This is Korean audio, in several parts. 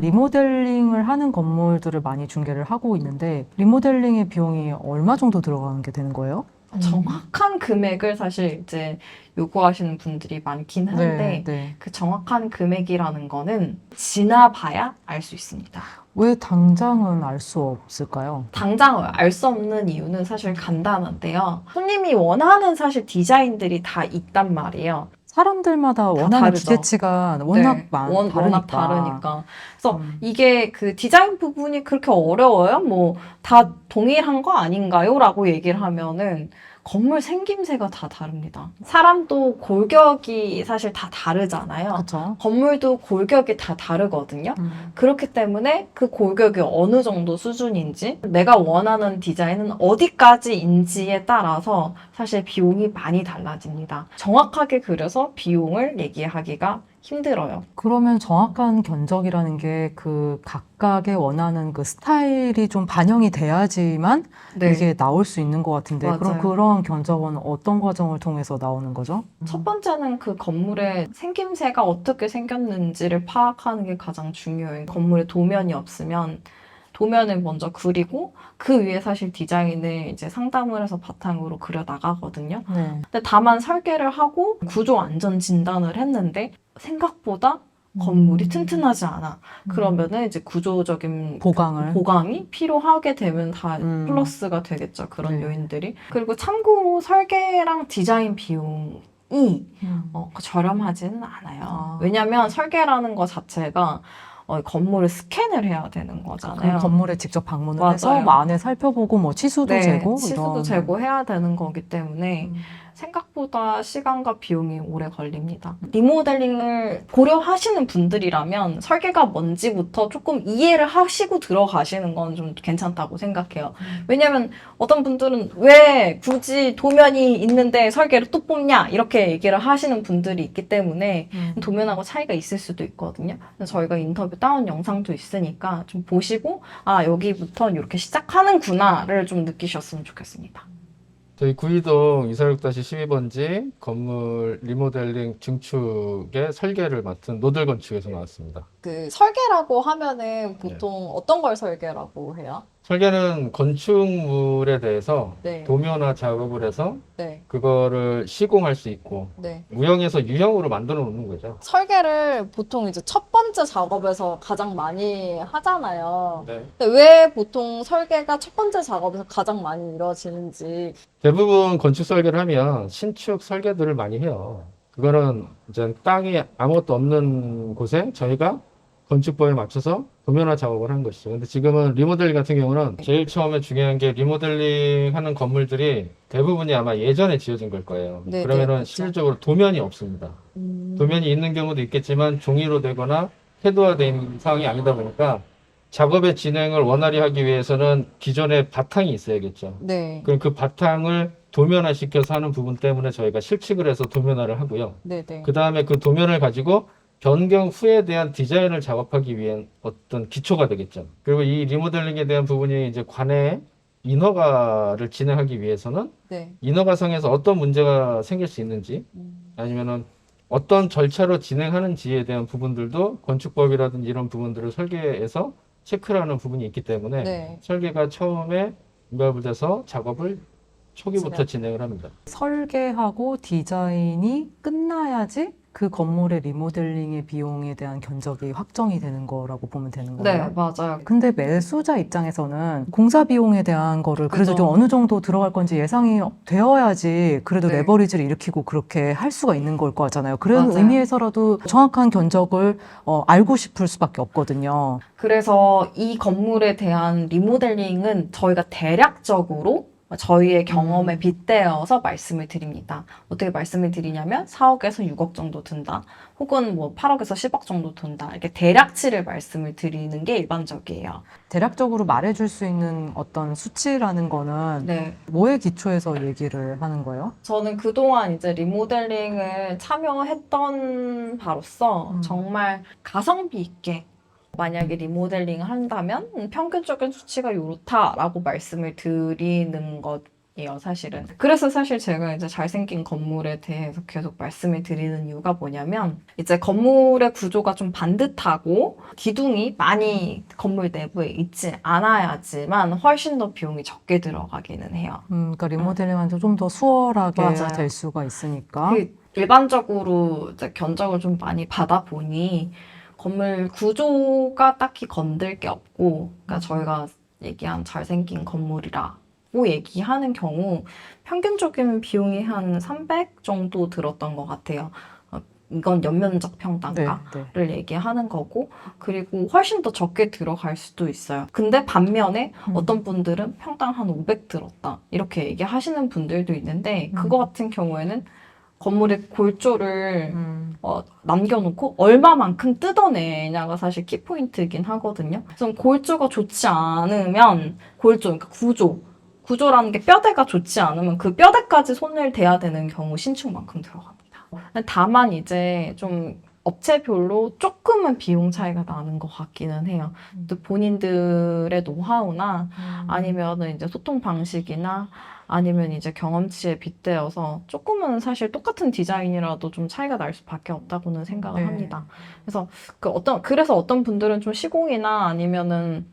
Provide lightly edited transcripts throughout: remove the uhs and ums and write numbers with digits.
리모델링을 하는 건물들을 많이 중개를 하고 있는데 리모델링의 비용이 얼마 정도 들어가는 게 되는 거예요? 정확한 금액을 사실 이제 요구하시는 분들이 많긴 한데 네. 그 정확한 금액이라는 거는 지나봐야 알 수 있습니다. 왜 당장은 알 수 없을까요? 당장 알 수 없는 이유는 사실 간단한데요. 손님이 원하는 사실 디자인들이 다 있단 말이에요. 사람들마다 원하는 다르죠. 기대치가 워낙 네, 다르니까. 워낙 다르니까. 그래서 음. 이게 그 디자인 부분이 그렇게 어려워요? 뭐 다 동일한 거 아닌가요? 라고 얘기를 하면은 건물 생김새가 다 다릅니다. 사람도 골격이 사실 다 다르잖아요. 그렇죠. 건물도 골격이 다 다르거든요. 그렇기 때문에 그 골격이 어느 정도 수준인지, 내가 원하는 디자인은 어디까지인지에 따라서 사실 비용이 많이 달라집니다. 정확하게 그려서 비용을 얘기하기가 힘들어요. 그러면 정확한 견적이라는 게 그 각각의 원하는 그 스타일이 좀 반영이 돼야지만 네. 이게 나올 수 있는 것 같은데 그럼 맞아요. 그런 견적은 어떤 과정을 통해서 나오는 거죠? 첫 번째는 그 건물의 생김새가 어떻게 생겼는지를 파악하는 게 가장 중요해요. 건물에 도면이 없으면 도면을 먼저 그리고 그 위에 사실 디자인을 이제 상담을 해서 바탕으로 그려 나가거든요. 네. 근데 다만 설계를 하고 구조 안전 진단을 했는데 생각보다 건물이 튼튼하지 않아. 그러면은 이제 구조적인 보강이 필요하게 되면 다 플러스가 되겠죠. 그런 네. 요인들이. 그리고 참고로 설계랑 디자인 비용이 저렴하지는 않아요. 왜냐면 설계라는 거 자체가 건물을 스캔을 해야 되는 거잖아요. 그 건물에 직접 방문을 맞아요. 해서 뭐 안에 살펴보고 뭐 치수도 재고 치수도 이런. 재고해야 되는 거기 때문에 생각보다 시간과 비용이 오래 걸립니다. 리모델링을 고려하시는 분들이라면 설계가 뭔지부터 조금 이해를 하시고 들어가시는 건 좀 괜찮다고 생각해요. 왜냐면 어떤 분들은 왜 굳이 도면이 있는데 설계를 또 뽑냐 이렇게 얘기를 하시는 분들이 있기 때문에 도면하고 차이가 있을 수도 있거든요. 그래서 저희가 인터뷰 다운 영상도 있으니까 좀 보시고 아 여기부터 이렇게 시작하는구나를 좀 느끼셨으면 좋겠습니다. 저희 구이동 246-12번지 건물 리모델링 증축의 설계를 맡은 노들건축에서 나왔습니다. 그 설계라고 하면은 보통 어떤 걸 설계라고 해요? 설계는 건축물에 대해서 네. 도면화 작업을 해서 네. 그거를 시공할 수 있고 네. 무형에서 유형으로 만들어 놓는 거죠. 설계를 보통 이제 첫 번째 작업에서 가장 많이 하잖아요. 네. 근데 왜 보통 설계가 첫 번째 작업에서 가장 많이 이루어지는지. 대부분 건축 설계를 하면 신축 설계들을 많이 해요. 그거는 이제 땅이 아무것도 없는 곳에 저희가 건축법에 맞춰서 도면화 작업을 한 것이죠. 근데 지금은 리모델링 같은 경우는 제일 처음에 중요한 게 리모델링 하는 건물들이 대부분이 아마 예전에 지어진 걸 거예요. 네, 그러면은 네, 실질적으로 도면이 없습니다. 도면이 있는 경우도 있겠지만 종이로 되거나 해도화된 상황이 아니다 보니까 작업의 진행을 원활히 하기 위해서는 기존에 바탕이 있어야겠죠. 네. 그럼 그 바탕을 도면화 시켜서 하는 부분 때문에 저희가 실측을 해서 도면화를 하고요. 네네. 그 다음에 그 도면을 가지고 변경 후에 대한 디자인을 작업하기 위한 어떤 기초가 되겠죠. 그리고 이 리모델링에 대한 부분이 이제 관내 인허가를 진행하기 위해서는 네. 인허가상에서 어떤 문제가 생길 수 있는지 아니면은 어떤 절차로 진행하는지에 대한 부분들도 건축법이라든지 이런 부분들을 설계해서 체크를 하는 부분이 있기 때문에 네. 설계가 처음에 인가를 돼서 작업을 초기부터 진행을 합니다. 설계하고 디자인이 끝나야지 그 건물의 리모델링의 비용에 대한 견적이 확정이 되는 거라고 보면 되는 거예요. 네, 맞아요. 근데 매수자 입장에서는 공사 비용에 대한 거를 그래도 그죠. 좀 어느 정도 들어갈 건지 예상이 되어야지 그래도 네. 레버리지를 일으키고 그렇게 할 수가 있는 걸 거잖아요. 그런 맞아요. 의미에서라도 정확한 견적을 알고 싶을 수밖에 없거든요. 그래서 이 건물에 대한 리모델링은 저희가 대략적으로 저희의 경험에 빗대어서 말씀을 드립니다. 어떻게 말씀을 드리냐면 4억에서 6억 정도 든다. 혹은 뭐 8억에서 10억 정도 든다. 이렇게 대략치를 말씀을 드리는 게 일반적이에요. 대략적으로 말해줄 수 있는 어떤 수치라는 거는 네. 뭐에 기초해서 얘기를 하는 거예요? 저는 그동안 이제 리모델링을 참여했던 바로서 정말 가성비 있게 만약에 리모델링을 한다면 평균적인 수치가 이렇다라고 말씀을 드리는 이에요, 사실은. 그래서 사실 제가 이제 잘생긴 건물에 대해서 계속 말씀을 드리는 이유가 뭐냐면, 이제 건물의 구조가 좀 반듯하고 기둥이 많이 건물 내부에 있지 않아야지만 훨씬 더 비용이 적게 들어가기는 해요. 그러니까 리모델링하면 좀 더 수월하게 맞아요. 될 수가 있으니까. 그 일반적으로 이제 견적을 좀 많이 받아보니 건물 구조가 딱히 건들 게 없고, 그러니까 저희가 얘기한 잘생긴 건물이라고 얘기하는 경우 평균적인 비용이 한 300 정도 들었던 것 같아요. 이건 연면적 평당가를 얘기하는 거고, 그리고 훨씬 더 적게 들어갈 수도 있어요. 근데 반면에 어떤 분들은 평당 한 500 들었다 이렇게 얘기하시는 분들도 있는데, 그거 같은 경우에는 건물의 골조를 남겨놓고 얼마만큼 뜯어내냐가 사실 키포인트이긴 하거든요. 그래서 골조가 좋지 않으면 그러니까 구조라는 게 뼈대가 좋지 않으면 그 뼈대까지 손을 대야 되는 경우 신축만큼 들어갑니다. 다만 이제 좀 업체별로 조금은 비용 차이가 나는 것 같기는 해요. 또 본인들의 노하우나 아니면 이제 소통 방식이나 아니면 이제 경험치에 빗대어서 조금은 사실 똑같은 디자인이라도 좀 차이가 날 수밖에 없다고는 생각을 합니다. 그래서 그래서 어떤 분들은 좀 시공이나 아니면은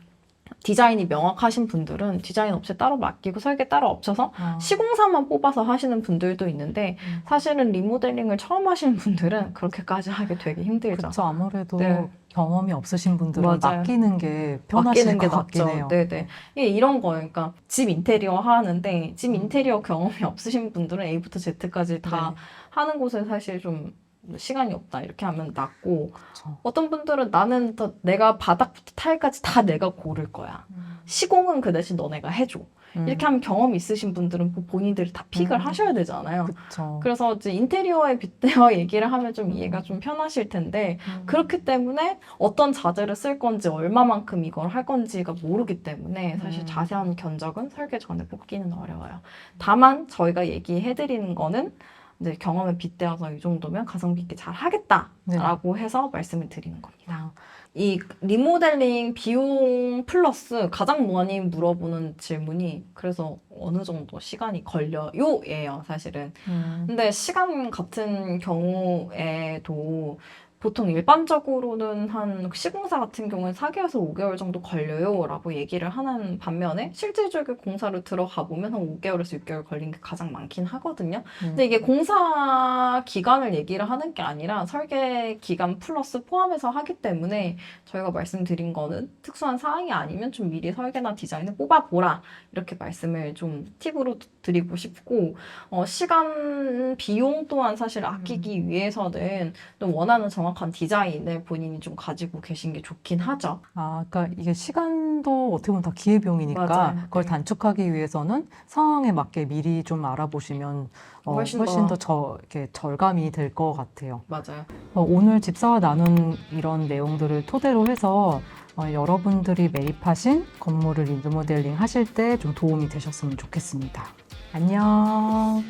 디자인이 명확하신 분들은 디자인 업체 따로 맡기고 설계 따로 엎쳐서 시공사만 뽑아서 하시는 분들도 있는데, 사실은 리모델링을 처음 하시는 분들은 그렇게까지 하기 되게 힘들죠. 그렇죠. 아무래도 네. 경험이 없으신 분들은 맞아요. 맡기는 게 편하실 것 같긴 해요. 네네. 이게 이런 거예요. 그러니까 집 인테리어 하는데 집 인테리어 경험이 없으신 분들은 A부터 Z까지 다 하는 곳에 사실 좀 시간이 없다 이렇게 하면 낫고, 그렇죠. 어떤 분들은 나는 내가 바닥부터 타일까지 다 내가 고를 거야. 시공은 그 대신 너네가 해줘. 이렇게 하면 경험 있으신 분들은 본인들이 다 픽을 하셔야 되잖아요. 그렇죠. 그래서 이제 인테리어에 빗대어 얘기를 하면 좀 이해가 좀 편하실 텐데, 그렇기 때문에 어떤 자재를 쓸 건지 얼마만큼 이걸 할 건지가 모르기 때문에 사실 자세한 견적은 설계 전에 뽑기는 어려워요. 다만 저희가 얘기해드리는 거는 이제 경험에 빗대어서 이 정도면 가성비 있게 잘 하겠다라고 해서 말씀을 드리는 겁니다. 이 리모델링 비용 플러스 가장 많이 물어보는 질문이 그래서 어느 정도 시간이 걸려요? 예요, 사실은. 근데 시간 같은 경우에도 보통 일반적으로는 한 시공사 같은 경우는 4개월에서 5개월 정도 걸려요 라고 얘기를 하는 반면에 실질적인 공사를 들어가 보면 한 5개월에서 6개월 걸린 게 가장 많긴 하거든요. 근데 이게 공사 기간을 얘기를 하는 게 아니라 설계 기간 플러스 포함해서 하기 때문에 저희가 말씀드린 거는 특수한 사항이 아니면 좀 미리 설계나 디자인을 뽑아보라 이렇게 말씀을 좀 팁으로 드리고 싶고, 시간 비용 또한 사실 아끼기 위해서는 좀 원하는 정확한 디자인을 본인이 좀 가지고 계신 게 좋긴 하죠. 그러니까 이게 시간도 어떻게 보면 다 기회비용이니까 맞아요. 그걸 네. 단축하기 위해서는 상황에 맞게 미리 좀 알아보시면 훨씬 더 이렇게 절감이 될 것 같아요. 맞아요. 오늘 집사와 나눈 이런 내용들을 토대로 해서 여러분들이 매입하신 건물을 리모델링 하실 때 좀 도움이 되셨으면 좋겠습니다. 안녕.